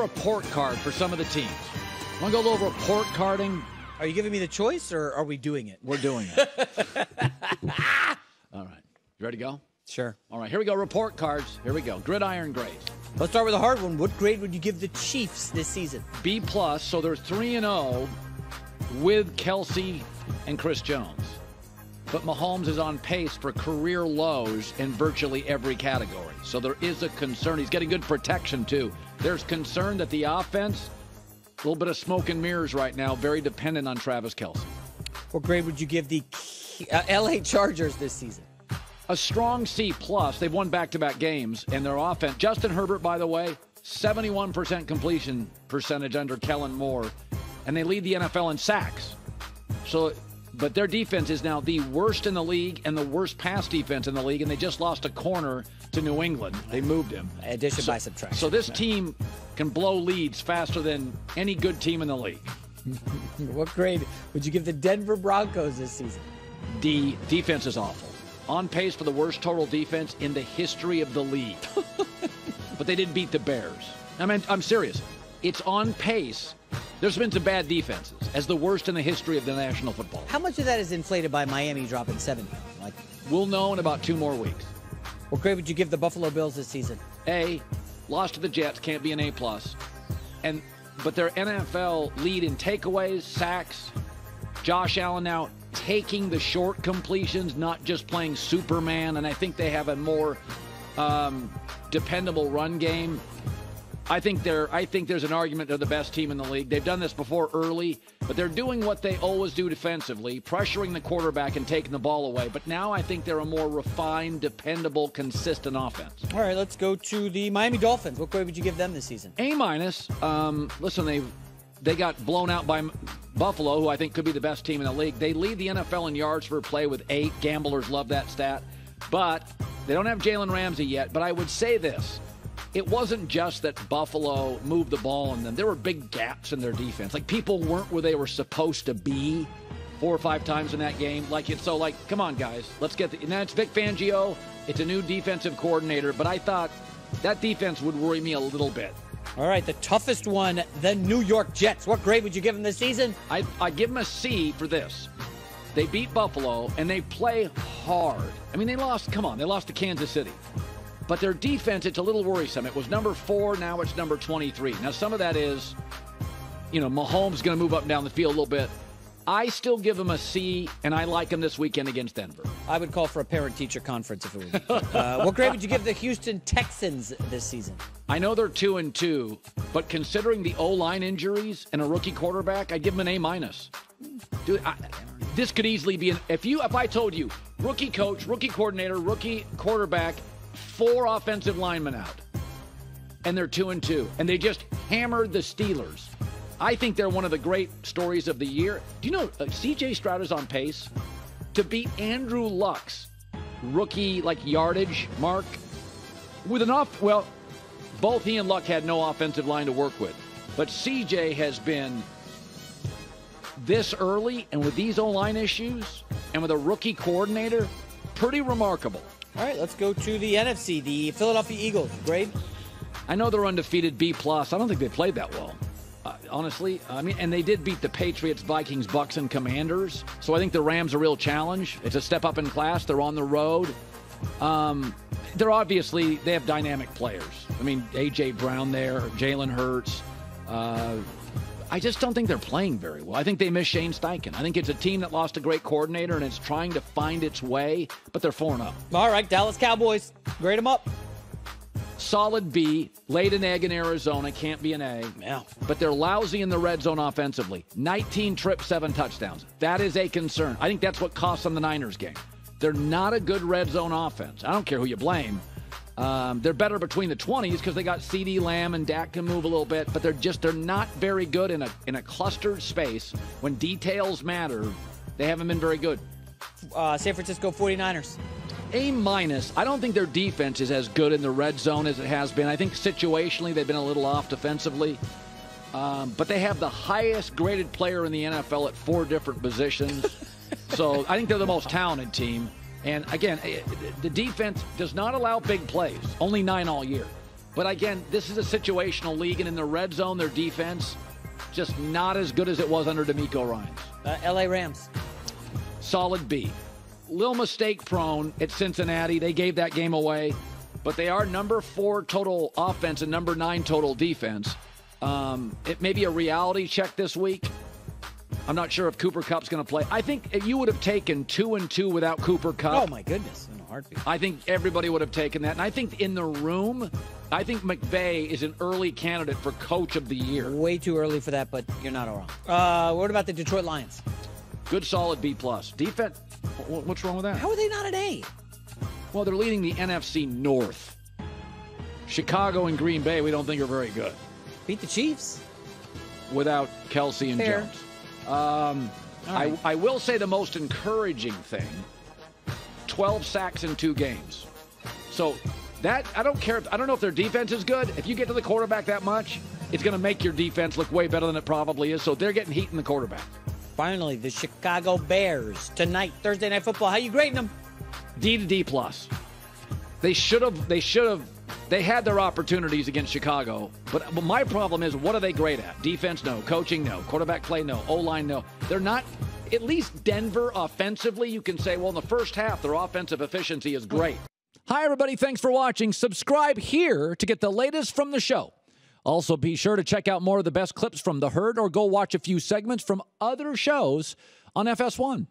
report card for some of the teams. Want to go a little report carding? Are you giving me the choice, or are we doing it? We're doing it. All right. You ready to go? Sure. All right, here we go. Report cards. Here we go. Gridiron grades. Let's start with a hard one. What grade would you give the Chiefs this season? B+, so they're 3-0 with Kelsey and Chris Jones. But Mahomes is on pace for career lows in virtually every category. So there is a concern. He's getting good protection, too. There's concern that the offense, a little bit of smoke and mirrors right now, very dependent on Travis Kelsey. What grade would you give the L.A. Chargers this season? A strong C+. They've won back-to-back games, and their offense. Justin Herbert, by the way, 71% completion percentage under Kellen Moore, and they lead the NFL in sacks. But their defense is now the worst in the league and the worst pass defense in the league, and they just lost a corner to New England. They moved him. Addition by subtraction. So this team can blow leads faster than any good team in the league. What grade would you give the Denver Broncos this season? D. Defense is awful. On pace for the worst total defense in the history of the league. But they didn't beat the Bears. I mean, I'm serious. It's on pace. There's been some bad defenses as the worst in the history of the National Football League. How much of that is inflated by Miami dropping 70? We'll know in about 2 more weeks. What grade would you give the Buffalo Bills this season? A. Lost to the Jets. Can't be an A+. But their NFL lead in takeaways, sacks. Josh Allen now taking the short completions, not just playing Superman, and I think they have a more dependable run game. I think there's an argument they're the best team in the league. They've done this before early, but they're doing what they always do defensively, pressuring the quarterback and taking the ball away. But now I think they're a more refined, dependable, consistent offense. All right, let's go to the Miami Dolphins. What grade would you give them this season? A-. Listen, they got blown out by Buffalo, who I think could be the best team in the league. They lead the NFL in yards per play with 8. Gamblers love that stat. But they don't have Jalen Ramsey yet. But I would say this. It wasn't just that Buffalo moved the ball on them. There were big gaps in their defense. Like, people weren't where they were supposed to be 4 or 5 times in that game. Come on, guys. Let's get now it's Vic Fangio. It's a new defensive coordinator. But I thought that defense would worry me a little bit. All right, the toughest one, the New York Jets. What grade would you give them this season? I give them a C for this. They beat Buffalo, and they play hard. I mean, they lost to Kansas City. But their defense, it's a little worrisome. It was number 4, now it's number 23. Now, some of that is, Mahomes is going to move up and down the field a little bit. I still give them a C, and I like them this weekend against Denver. I would call for a parent-teacher conference if it was. What grade would you give the Houston Texans this season? I know they're 2-2, but considering the O-line injuries and a rookie quarterback, I'd give them an A-. Dude, this could easily be if I told you rookie coach, rookie coordinator, rookie quarterback, 4 offensive linemen out, and they're 2-2, and they just hammered the Steelers. I think they're one of the great stories of the year. Do you know C.J. Stroud is on pace to beat Andrew Luck's rookie yardage mark with both he and Luck had no offensive line to work with, but C.J. has been this early and with these O-line issues and with a rookie coordinator, pretty remarkable. All right, let's go to the NFC, the Philadelphia Eagles. Grade? I know they're undefeated B+. I don't think they played that well, honestly. And they did beat the Patriots, Vikings, Bucks, and Commanders. So I think the Rams are a real challenge. It's a step up in class. They're on the road. They have dynamic players. I mean, A.J. Brown there, Jalen Hurts. I just don't think they're playing very well. I think they miss Shane Steichen. I think it's a team that lost a great coordinator, and it's trying to find its way, but they're 4-0. All right, Dallas Cowboys. Grade them up. Solid B. Laid an egg in Arizona. Can't be an A. Yeah. But they're lousy in the red zone offensively. 19 trips, 7 touchdowns. That is a concern. I think that's what cost them the Niners game. They're not a good red zone offense. I don't care who you blame. They're better between the 20s because they got CeeDee Lamb and Dak can move a little bit, but they're not very good in a clustered space. When details matter, they haven't been very good. San Francisco 49ers. A-. I don't think their defense is as good in the red zone as it has been. I think situationally they've been a little off defensively. But they have the highest graded player in the NFL at 4 different positions. So I think they're the most talented team. And again, the defense does not allow big plays, only 9 all year. But again, this is a situational league, and in the red zone, their defense just not as good as it was under DeMeco Ryans. L.A. Rams. Solid B. Little mistake prone at Cincinnati. They gave that game away. But they are number 4 total offense and number 9 total defense. It may be a reality check this week. I'm not sure if Cooper Kupp's going to play. I think if you would have taken 2-2 without Cooper Kupp. Oh, my goodness. In a heartbeat. I think everybody would have taken that. And I think in the room, I think McVay is an early candidate for Coach of the Year. Way too early for that, but you're not wrong. What about the Detroit Lions? Good, solid B+. Defense, what's wrong with that? How are they not an A? Well, they're leading the NFC North. Chicago and Green Bay, we don't think are very good. Beat the Chiefs. Without Kelsey and Fair. Jones. Right. I will say the most encouraging thing, 12 sacks in 2 games. So that, I don't care. I don't know if their defense is good. If you get to the quarterback that much, it's going to make your defense look way better than it probably is. So they're getting heat in the quarterback. Finally, the Chicago Bears tonight, Thursday Night Football. How you grading them? D to D+. They had their opportunities against Chicago, but my problem is, what are they great at? Defense, no. Coaching, no. Quarterback play, no. O-line, no. They're not, at least Denver offensively, you can say, well, in the first half, their offensive efficiency is great. Hi, everybody. Thanks for watching. Subscribe here to get the latest from the show. Also, be sure to check out more of the best clips from The Herd or go watch a few segments from other shows on FS1.